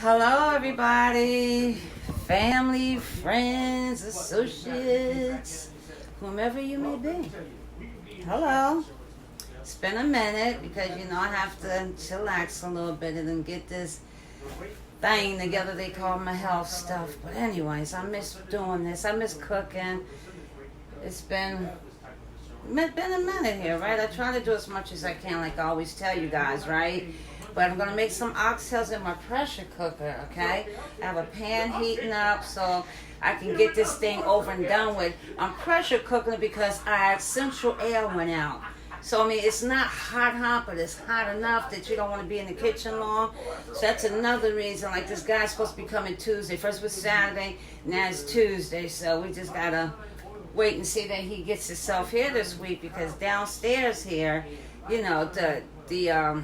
Hello, everybody, family, friends, associates, whomever you may be. Hello. It's been a minute because, I have to chillax a little bit and then get this thing together they call my health stuff. But anyways, I miss doing this. I miss cooking. It's been a minute here, right? I try to do as much as I can, like I always tell you guys, right? But I'm going to make some oxtails in my pressure cooker, okay? I have a pan heating up so I can get this thing over and done with. I'm pressure cooking it because our central air went out. So, it's not hot, but it's hot enough that you don't want to be in the kitchen long. So that's another reason, like this guy's supposed to be coming Tuesday. First was Saturday, now it's Tuesday. So we just got to wait and see that he gets himself here this week because downstairs here, the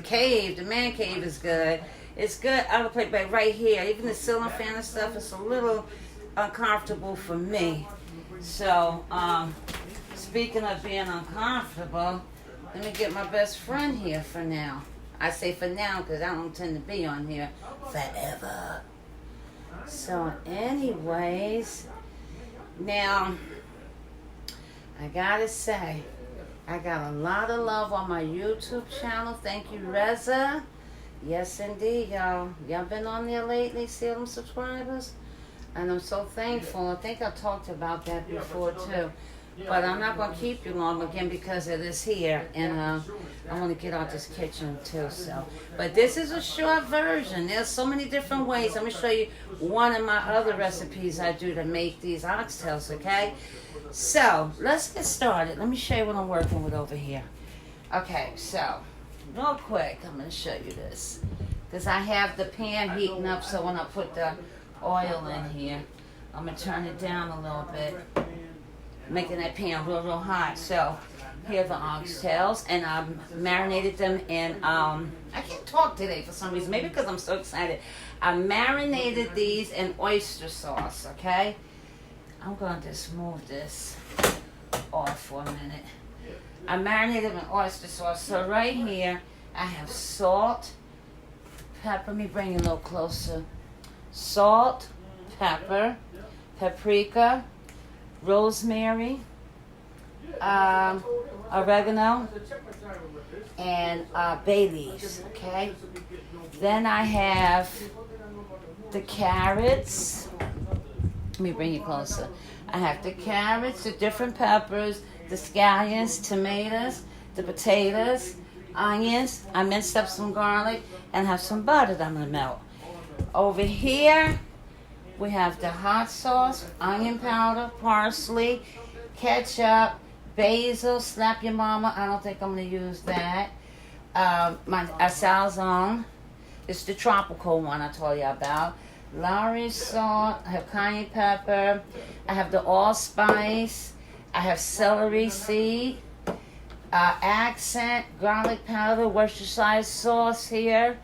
cave, the man cave is good. It's good other place, but right here, even the ceiling fan and stuff, it's a little uncomfortable for me. So, speaking of being uncomfortable, let me get my best friend here for now. I say for now because I don't tend to be on here forever. So, anyways, now, I gotta say, I got a lot of love on my YouTube channel. Thank you, Reza. Yes, indeed, y'all. Y'all been on there lately? See them subscribers? And I'm so thankful. I think I talked about that before, too. But I'm not going to keep you long again because it is here. And I want to get out this kitchen, too. But this is a short version. There's so many different ways. Let me show you one of my other recipes I do to make these oxtails, okay? So, let's get started. Let me show you what I'm working with over here. Okay, so, real quick, I'm going to show you this. Because I have the pan heating up, so when I put the oil in here, I'm going to turn it down a little bit, making that pan real hot. So, here are the oxtails, and I've marinated them in, I can't talk today for some reason, maybe because I'm so excited. I marinated these in oyster sauce, okay? I'm going to just move this off for a minute. I marinated them in oyster sauce. So right here, I have salt, pepper. Let me bring you a little closer. Salt, pepper, paprika, rosemary, oregano, and bay leaves, okay? Then I have the carrots. Let me bring you closer. I have the carrots, the different peppers, the scallions, tomatoes, the potatoes, onions. I minced up some garlic and have some butter that I'm going to melt. Over here, we have the hot sauce, onion powder, parsley, ketchup, basil, slap your mama. I don't think I'm going to use that. My salzone. It's the tropical one I told you about. Lowry salt, I have cayenne pepper, I have the allspice, I have celery seed, accent, garlic powder, Worcestershire sauce here,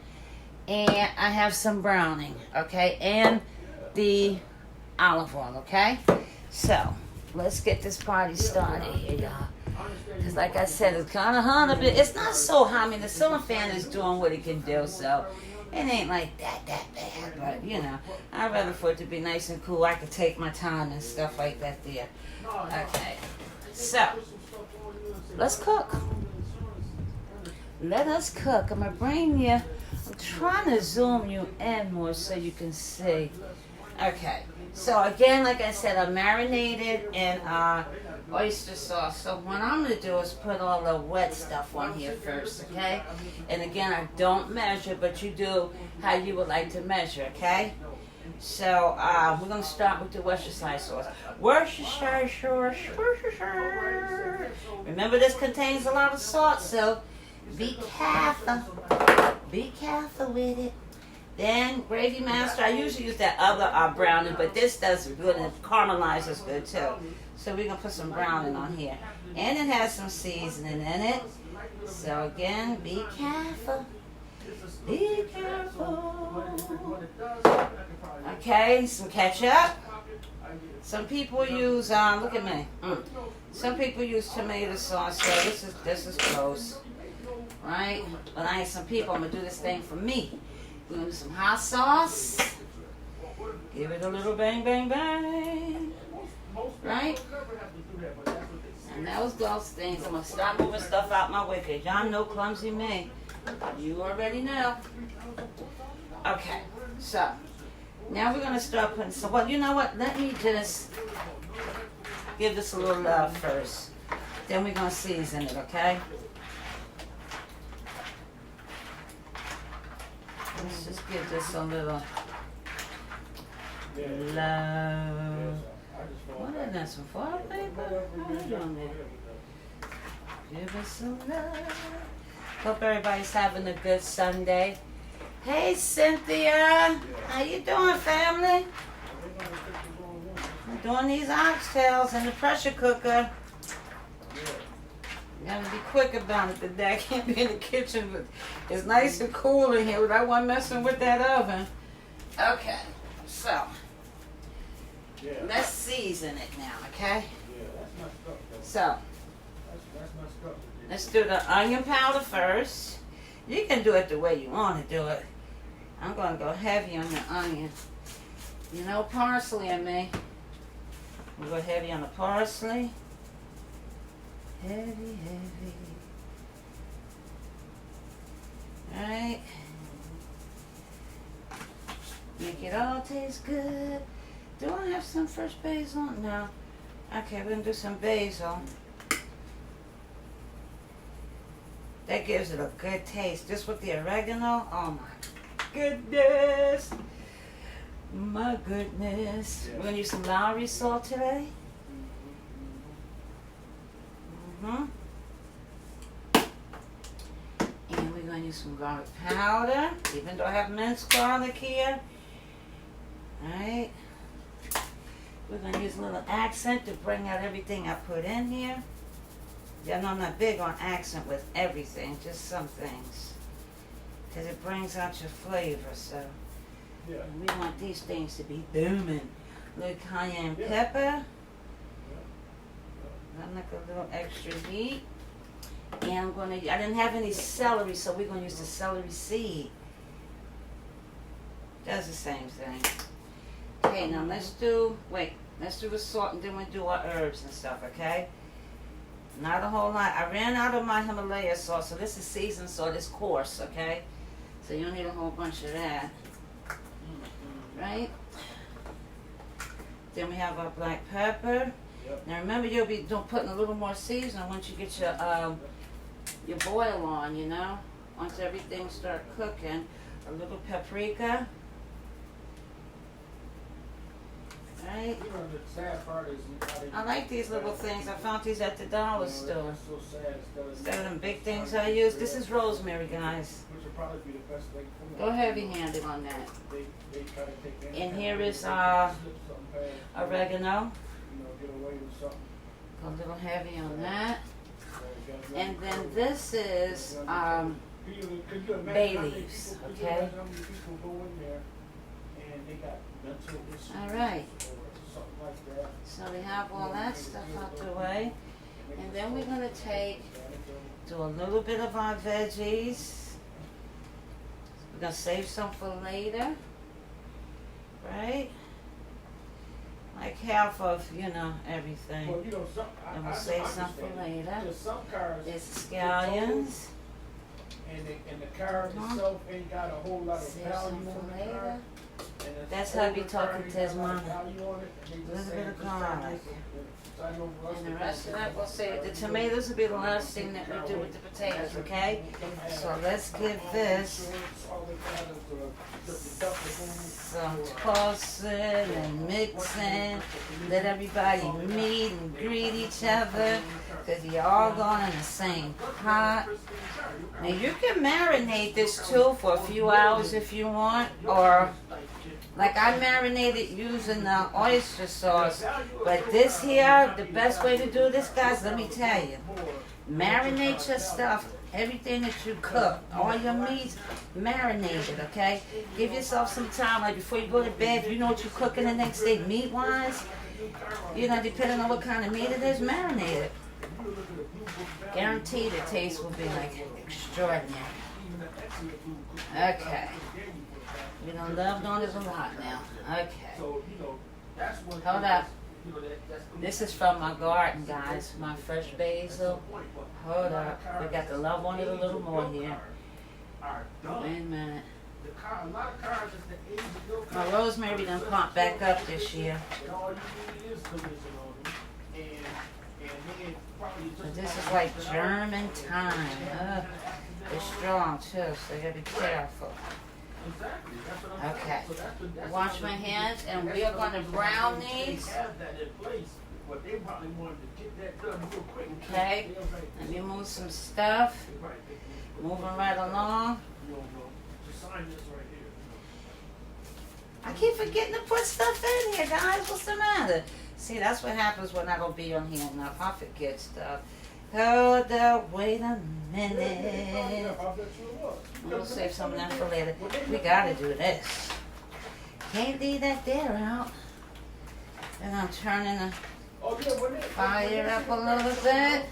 and I have some browning, okay, and the olive oil, okay? So, let's get this party started here, y'all. Because like I said, it's kind of hot up. It's not so hot. The ceiling fan is doing what it can do, so it ain't like that bad, but I'd rather for it to be nice and cool. I could take my time and stuff like that there. Okay, so let's cook. Let us cook. I'm trying to zoom you in more so you can see. Okay, so again, like I said, I marinated in oyster sauce. So what I'm going to do is put all the wet stuff on here first, okay? And again, I don't measure, but you do how you would like to measure, okay? So we're going to start with the Worcestershire sauce. Worcestershire sauce. Remember, this contains a lot of salt, so be careful. Be careful with it. Then Gravy Master. I usually use that other browning, but this does good and it caramelizes good too. So we're going to put some browning on here. And it has some seasoning in it. So again, be careful. Be careful. Okay, some ketchup. Some people use, look at me. Some people use tomato sauce, so this is close. right? But I ain't some people. I'm gonna do this thing for me. We're gonna do some hot sauce. Give it a little bang, bang, bang. Right? And those those things. I'm gonna start moving stuff out my way, cause y'all know clumsy me. You already know. Okay, so now we're gonna start putting some. Well, you know what? Let me just give this a little love first. Then we're gonna season it, okay? Let's just give this a little love. What is that? Some foil paper? How you doing there? Give us some love. Hope everybody's having a good Sunday. Hey, Cynthia. How you doing, family? I'm doing these oxtails in the pressure cooker. You gotta be quick about it today. I can't be in the kitchen, but it's nice and cool in here without one messing with that oven. Okay, so let's season it now, okay? So let's do the onion powder first. You can do it the way you want to do it. I'm gonna go heavy on the onion. You know parsley in me. We'll go heavy on the parsley. Heavy, heavy. Alright. Make it all taste good. Do I have some fresh basil? No. Okay, we're gonna do some basil. That gives it a good taste. Just with the oregano. Oh my goodness. My goodness. We're gonna use some Lowry salt today. And we're going to use some garlic powder, even though I have minced garlic here. Alright. We're going to use a little accent to bring out everything I put in here. Yeah, no, I'm not big on accent with everything, just some things. Because it brings out your flavor, so. And we want these things to be booming. A little cayenne pepper. I'm like a little extra heat. And I didn't have any celery, so we're going to use the celery seed. Does the same thing. Okay, now let's do the salt and then we'll do our herbs and stuff, okay? Not a whole lot. I ran out of my Himalaya salt, so this is seasoned salt. It's coarse, okay? So you don't need a whole bunch of that. Right? Then we have our black pepper. Now remember, you'll be putting a little more seasoning once you get your boil on, you know? Once everything starts cooking. A little paprika. Right? I like these little things. I found these at the dollar store. Instead of them big things I use. This is rosemary, guys. Go heavy-handed on that. And here is oregano. Go a little heavy on that. And then this is bay leaves, okay? Alright. So we have all that stuff out the way. And then we're going to do a little bit of our veggies. We're going to save some for later. Right? Like half of, everything. And we'll save some for later. There's scallions. And the carrot itself ain't got a whole lot of value for the carrot. That's hubby talking to his mama. A little bit of garlic. And the rest of that, we'll say the tomatoes will be the last thing that we do with the potatoes, okay? So let's give this some tossing and mixing. Let everybody meet and greet each other, because you're all going in the same pot. Now you can marinate this too for a few hours if you want, or like I marinated using the oyster sauce. But this here, the best way to do this, guys, let me tell you. Marinate your stuff, everything that you cook, all your meats, marinate it, okay? Give yourself some time, like before you go to bed, you know what you're cooking the next day, meat-wise. Depending on what kind of meat it is, marinate it. Guaranteed the taste will be like extraordinary. Okay. We done loved on it a lot now. Okay. Hold up. This is from my garden, guys. My fresh basil. Hold up. We got to love on it a little more here. Wait a minute. My rosemary done popped back up this year. But this is like German thyme. It's strong too, so you gotta be careful. Okay. Wash my hands, and we are going to brown these. Okay. Let me move some stuff. Moving right along. I keep forgetting to put stuff in here, guys. What's the matter? See, that's what happens when I don't be on here enough. I forget stuff. Hold up, wait a minute. We'll save some of that for later. We gotta do this. Can't leave that there out. Then I'm turning the fire up a little bit.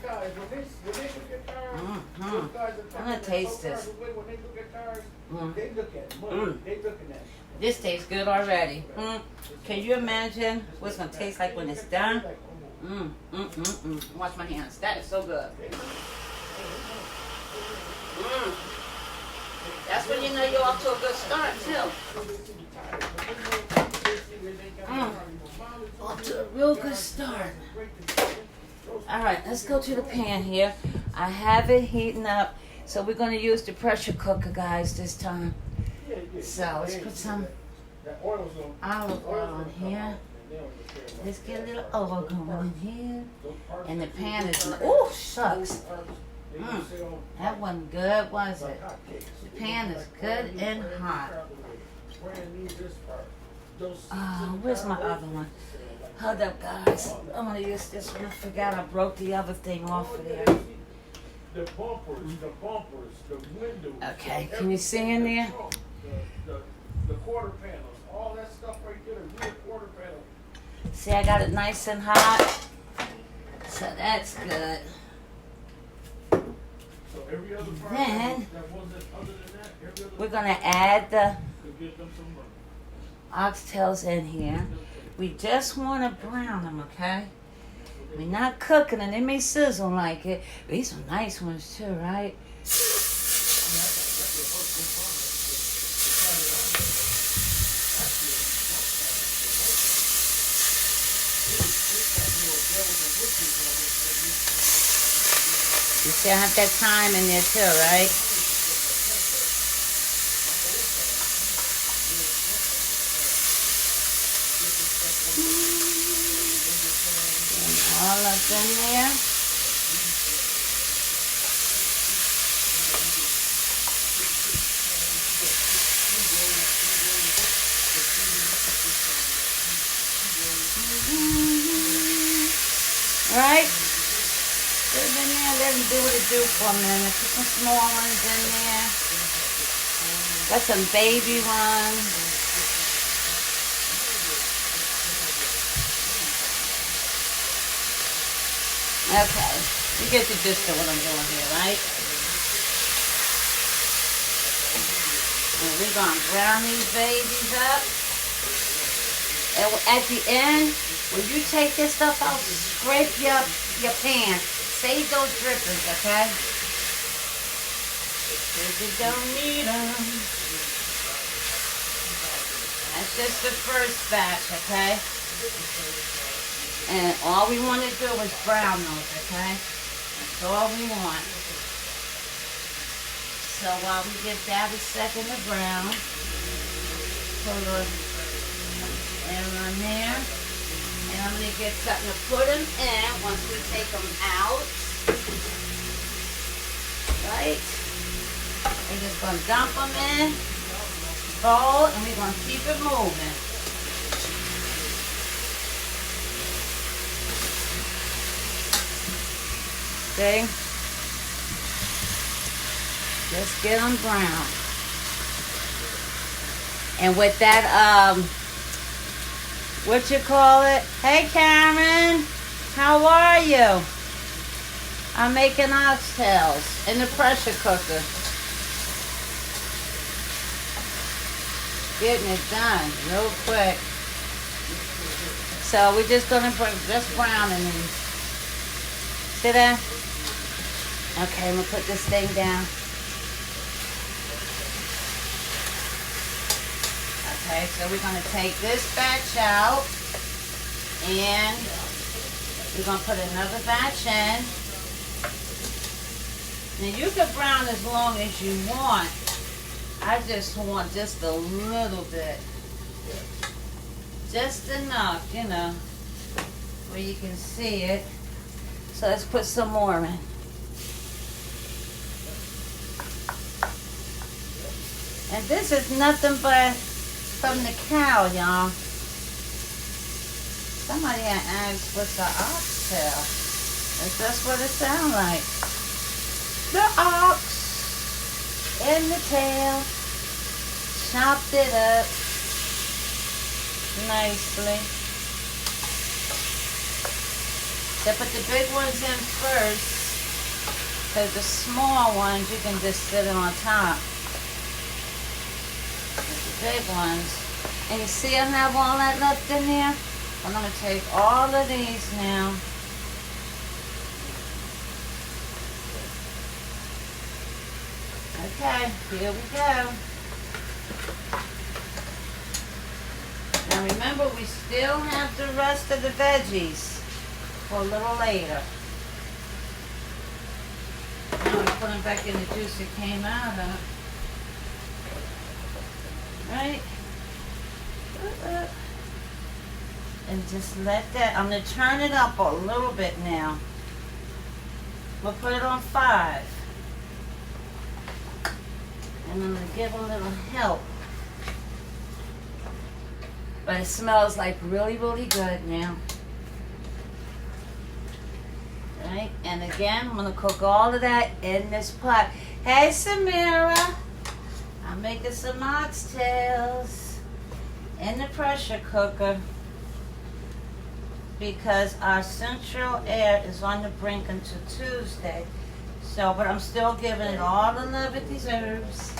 I'm gonna taste this. This tastes good already. Can you imagine what it's gonna taste like when it's done? Wash my hands. That is so good. That's when you know you're off to a good start too. Off to a real good start. Alright, let's go to the pan here. I have it heating up. So we're going to use the pressure cooker, guys, this time. So let's put some olive oil in here. Let's get a little oil going in here. And the pan is, oh shucks. That wasn't good, was it? The pan is good and hot. Where's my other one? Hold up, guys. I'm going to use this one. I forgot I broke the other thing off of there. The bumpers, the windows. Okay, can you see in there? The quarter panels, all that stuff right there, the real quarter panel. See, I got it nice and hot. So that's good. So every other Then, that wasn't other than that, every other we're going to add the could give them some money. oxtails in here. We just want to brown them, okay? We're not cooking and they may sizzle like it. These are nice ones too, right? You see, I have that thyme in there too, right? All up in there. Right? Put it in there, let them do what it do for a minute. Put some small ones in there. Got some baby ones. Okay, you get the gist of what I'm doing here, right? And we're going to brown these babies up. And at the end, when you take this stuff out, scrape your pan. Save those drippings, okay? Because you don't need them. That's just the first batch, okay? And all we want to do is brown those, okay? That's all we want. So while we give that a second to brown, put a little air on there. And I'm going to get something to put them in once we take them out. Right? We're just going to dump them in, bowl, and we're going to keep it moving. See? Just get them brown. And with that, what you call it? Hey, Karen. How are you? I'm making oxtails in the pressure cooker. Getting it done real quick. So we're just gonna just browning these. See that? Okay, I'm gonna put this thing down. Okay, so we're gonna take this batch out and we're gonna put another batch in. Now you can brown as long as you want. I just want just a little bit. Just enough, you know, where you can see it. So let's put some more in. And this is nothing but from the cow, y'all. Somebody had asked what's the oxtail. That's what it sounds like. The ox and the tail. Chopped it up nicely. So put the big ones in first, because the small ones you can just sit on top. The big ones. And you see I have all that left in there? I'm going to take all of these now. Okay, here we go. Now remember, we still have the rest of the veggies for a little later. Now we put them back in the juice it came out of. Right? And just let that, I'm going to turn it up a little bit now. We'll put it on 5. And I'm going to give a little help. But it smells like really, really good now. Right? And again, I'm going to cook all of that in this pot. Hey, Samira. I'm making some oxtails in the pressure cooker because our central air is on the brink until Tuesday. So, but I'm still giving it all the love it deserves.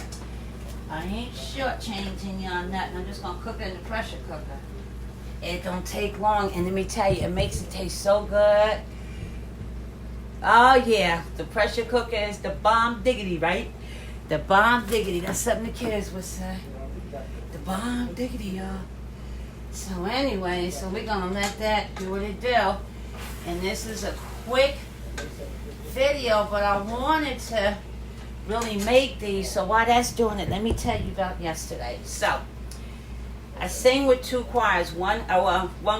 I ain't shortchanging you on that. I'm just going to cook it in the pressure cooker. It don't take long, and let me tell you, it makes it taste so good. Oh, yeah. The pressure cooker is the bomb diggity, right? The bomb diggity. That's something the kids would say. The bomb diggity, y'all. So anyway, so we're going to let that do what it do. And this is a quick video, but I wanted to really make these. So while that's doing it, let me tell you about yesterday. So I sing with 2 choirs. One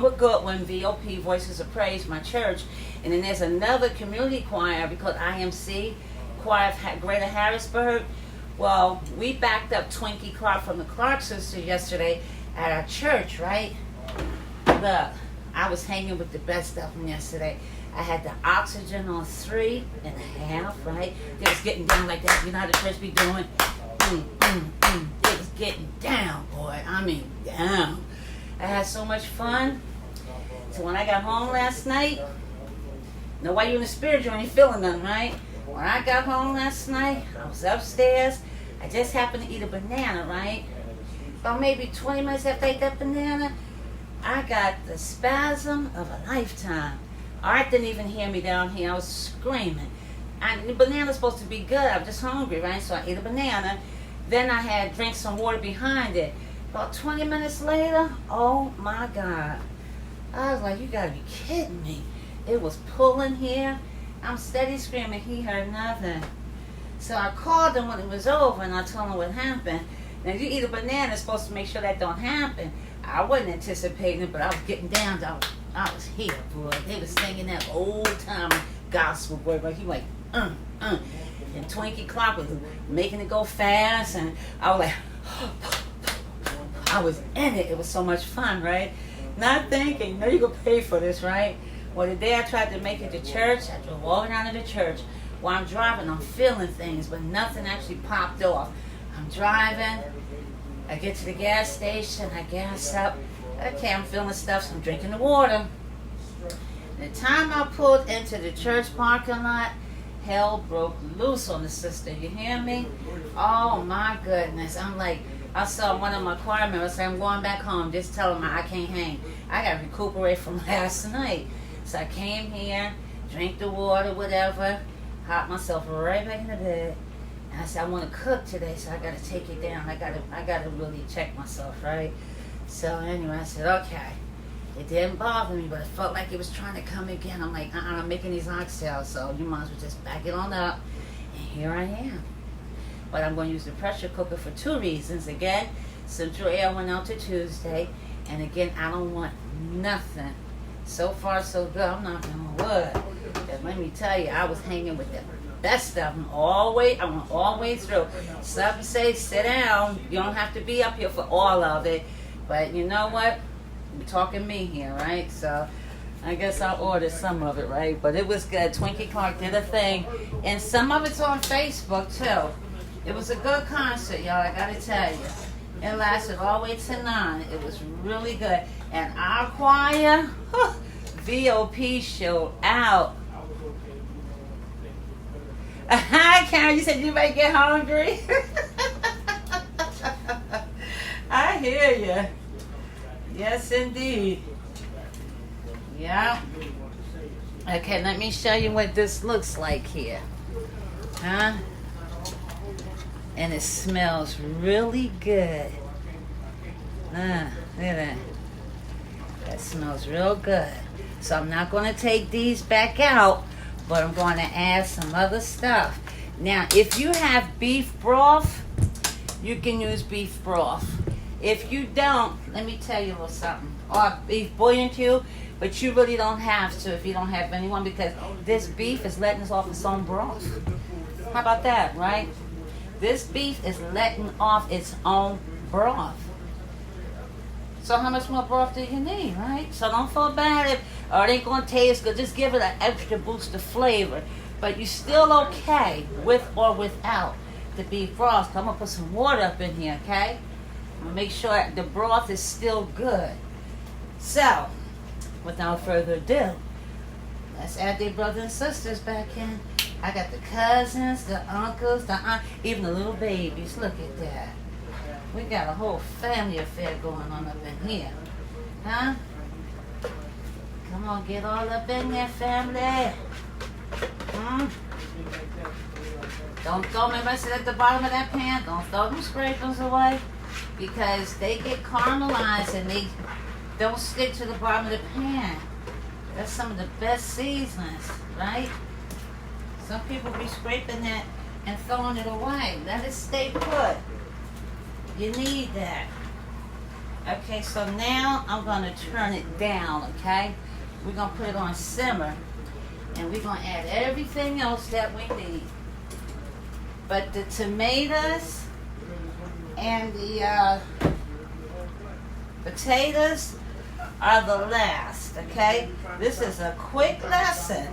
with Goodwin, VOP, Voices of Praise, my church. And then there's another community choir because IMC, Choir of Greater Harrisburg. Well, we backed up Twinkie Clark from the Clark sisters yesterday at our church, right? Look, I was hanging with the best of them yesterday. I had the oxygen on 3.5, right? It was getting down like that. You know how the church be doing? It was getting down, boy. I mean, down. I had so much fun. So when I got home last night, know why you in the spirit, you ain't feeling nothing, right? When I got home last night, I was upstairs. I just happened to eat a banana, right? About maybe 20 minutes after I ate that banana, I got the spasm of a lifetime. Art didn't even hear me down here. I was screaming. And the banana's supposed to be good. I'm just hungry, right? So I ate a banana. Then I had drank some water behind it. About 20 minutes later, oh my God. I was like, you gotta be kidding me. It was pulling here. I'm steady screaming. He heard nothing. So I called him when it was over and I told him what happened. Now, if you eat a banana, it's supposed to make sure that don't happen. I wasn't anticipating it, but I was getting down. I was here, boy. They was singing that old time gospel, boy. But he like, And Twinkie Clark was making it go fast. And I was like, I was in it. It was so much fun, right? Not thinking, you know you're going to pay for this, right? Well, the day I tried to make it to church, I drove all around to the church. While I'm driving, I'm feeling things, but nothing actually popped off. I'm driving. I get to the gas station. I gas up. Okay, I'm feeling stuff, so I'm drinking the water. The time I pulled into the church parking lot, hell broke loose on the sister. You hear me? Oh my goodness. I'm like, I saw one of my choir members say, I'm going back home. Just tell them I can't hang. I got to recuperate from last night. So I came here, drank the water, whatever, hopped myself right back in the bed. And I said, I want to cook today, so I got to take it down. I got to really check myself, right? So anyway, I said, okay. It didn't bother me, but it felt like it was trying to come again. I'm like, I'm making these oxtails, so you might as well just back it on up. And here I am. But I'm going to use the pressure cooker for 2 reasons. Again, central air went out to Tuesday. And again, I don't want nothing. So far, so good. I'm not going to wood. And let me tell you, I was hanging with the best of them all the way. I went all the way through. Some say, sit down. You don't have to be up here for all of it. But you know what? We're talking me here, right? So I guess I'll order some of it, right? But it was good. Twinkie Clark did a thing. And some of it's on Facebook, too. It was a good concert, y'all, I gotta tell you. It lasted all the way to 9. It was really good. And our choir, VOP showed out. Hi, Karen, you said you might get hungry. I hear you. Yes, indeed. Yeah. Okay, let me show you what this looks like here. Huh? And it smells really good. Look at that. That smells real good. So I'm not going to take these back out, but I'm going to add some other stuff. Now, if you have beef broth, you can use beef broth. If you don't, let me tell you a little something. Or beef bouillon cube, but you really don't have to if you don't have anyone, because this beef is letting us off its own broth. How about that, right? This beef is letting off its own broth. So how much more broth do you need, right? So don't feel bad if, oh, it ain't going to taste good. Just give it an extra boost of flavor. But you're still okay with or without the beef broth. So I'm going to put some water up in here, okay? I'm going to make sure the broth is still good. So, without further ado, let's add the brothers and sisters back in. I got the cousins, the uncles, the aunt, even the little babies. Look at that. We got a whole family affair going on up in here. Huh? Come on, get all up in there, family. Don't throw them, if sit at the bottom of that pan, don't throw them scrapers away, because they get caramelized and they don't stick to the bottom of the pan. That's some of the best seasonings, right? Some people be scraping that and throwing it away. Let it stay put. You need that. Okay, so now I'm going to turn it down, okay? We're going to put it on simmer. And we're going to add everything else that we need. But the tomatoes and the potatoes are the last, okay? This is a quick lesson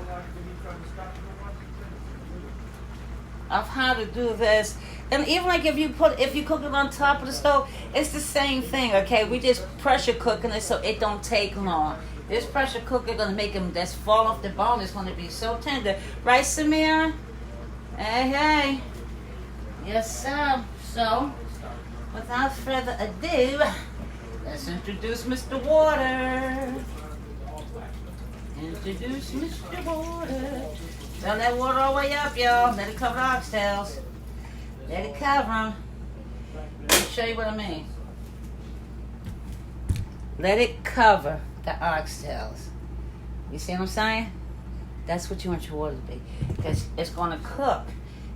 of how to do this. And even like if you cook it on top of the stove, it's the same thing, okay? We just pressure cooking it so it don't take long. This pressure cooker gonna make them that's fall off the bone. It's gonna be so tender, right, Samira? Hey, hey. Yes, sir. So, without further ado, let's introduce Mr. Water. Introduce Mr. Water. Turn that water all the way up, y'all. Let it cover the oxtails. Let it cover them. Let me show you what I mean. Let it cover the oxtails. You see what I'm saying? That's what you want your water to be. Because it's going to cook.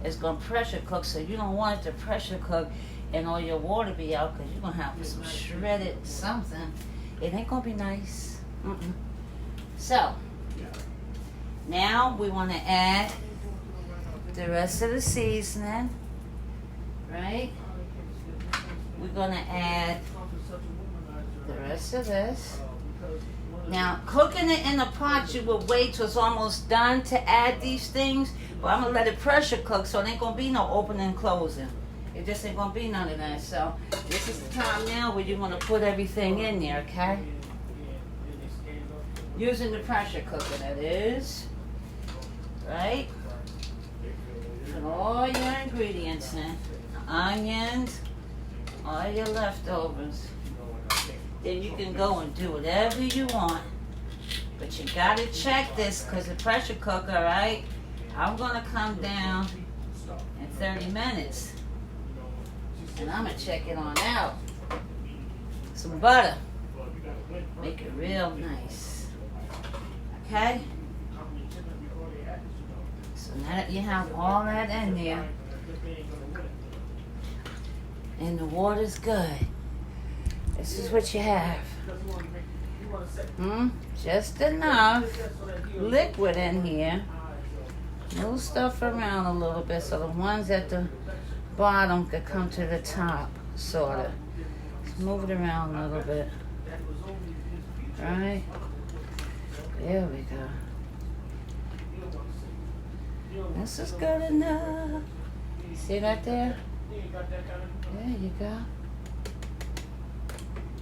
It's going to pressure cook, so you don't want it to pressure cook and all your water be out, because you're going to have some shredded something. It ain't going to be nice. So, now we want to add the rest of the seasoning, right? We're going to add the rest of this. Now, cooking it in a pot, you will wait till it's almost done to add these things. But I'm going to let it pressure cook, so it ain't going to be no opening and closing. It just ain't going to be none of that. So, this is the time now where you want to put everything in there, okay? Using the pressure cooker, that is. Right? all your ingredients in. Onions, all your leftovers. Then you can go and do whatever you want. But you gotta check this because the pressure cooker, right? I'm gonna come down in 30 minutes. And I'm gonna check it on out. Some butter. Make it real nice. Okay? So now that you have all that in there, and the water's good, this is what you have. Just enough liquid in here. Move stuff around a little bit so the ones at the bottom could come to the top, sort of. Just move it around a little bit. Right? There we go. This is good enough. See that there? There you go.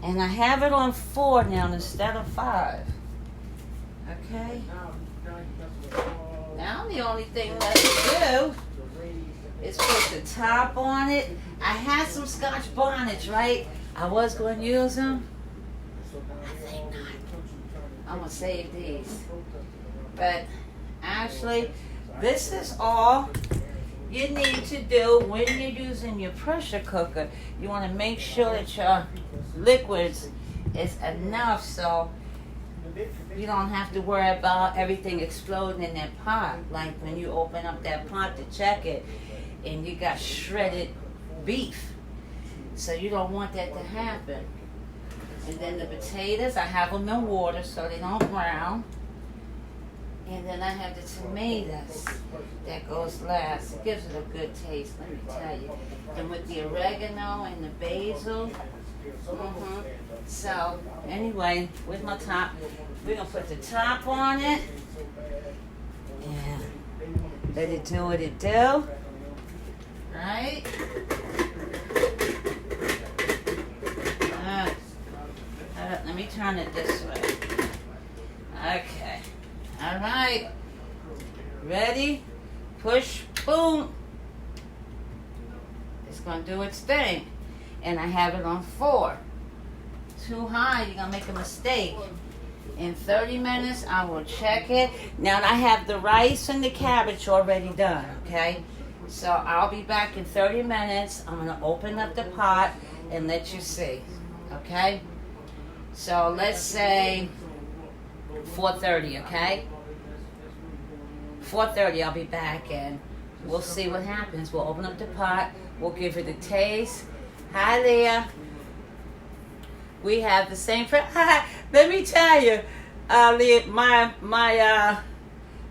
And I have it on 4 now instead of 5. Okay? Now the only thing left to do is put the top on it. I had some Scotch bonnets, right? I was going to use them. I think not. I'm going to save these. But actually, this is all you need to do when you're using your pressure cooker. You want to make sure that your liquids is enough so you don't have to worry about everything exploding in that pot. Like when you open up that pot to check it and you got shredded beef. So you don't want that to happen. And then the potatoes, I have them in water so they don't brown. And then I have the tomatoes that goes last. It gives it a good taste, let me tell you. And with the oregano and the basil. So, anyway, with my top, we're going to put the top on it. And let it do what it do. Right? Let me turn it this way. Okay. All right. Ready? Push. Boom. It's going to do its thing. And I have it on 4. Too high, you're going to make a mistake. In 30 minutes, I will check it. Now, I have the rice and the cabbage already done, okay? So, I'll be back in 30 minutes. I'm going to open up the pot and let you see, okay? So, let's say 4:30, okay? 4:30, I'll be back and we'll see what happens. We'll open up the pot. We'll give it a taste. Hi, Leah. We have the same friend. Let me tell you, Leah, my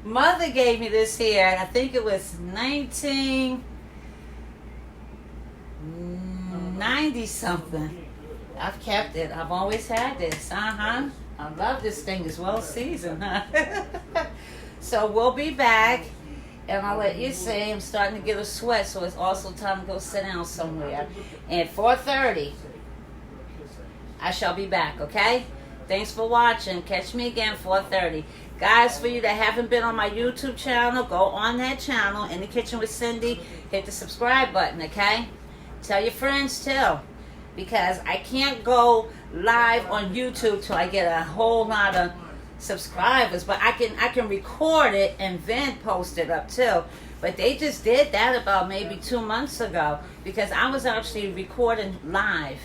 mother gave me this here. I think it was 1990 something. I've kept it. I've always had this. I love this thing. It's well seasoned. So we'll be back, and I'll let you see. I'm starting to get a sweat, so it's also time to go sit down somewhere. And at 4:30, I shall be back, okay? Thanks for watching. Catch me again 4:30. Guys, for you that haven't been on my YouTube channel, go on that channel, In the Kitchen with Cindy. Hit the subscribe button, okay? Tell your friends, too. Because I can't go live on YouTube till I get a whole lot of subscribers, but I can record it and then post it up too. But they just did that about maybe 2 months ago because I was actually recording live,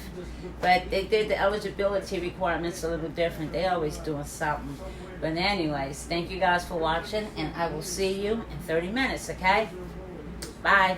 but they did the eligibility requirements a little different. They always doing something. But anyways, thank you guys for watching, and I will see you in 30 minutes, okay? Bye.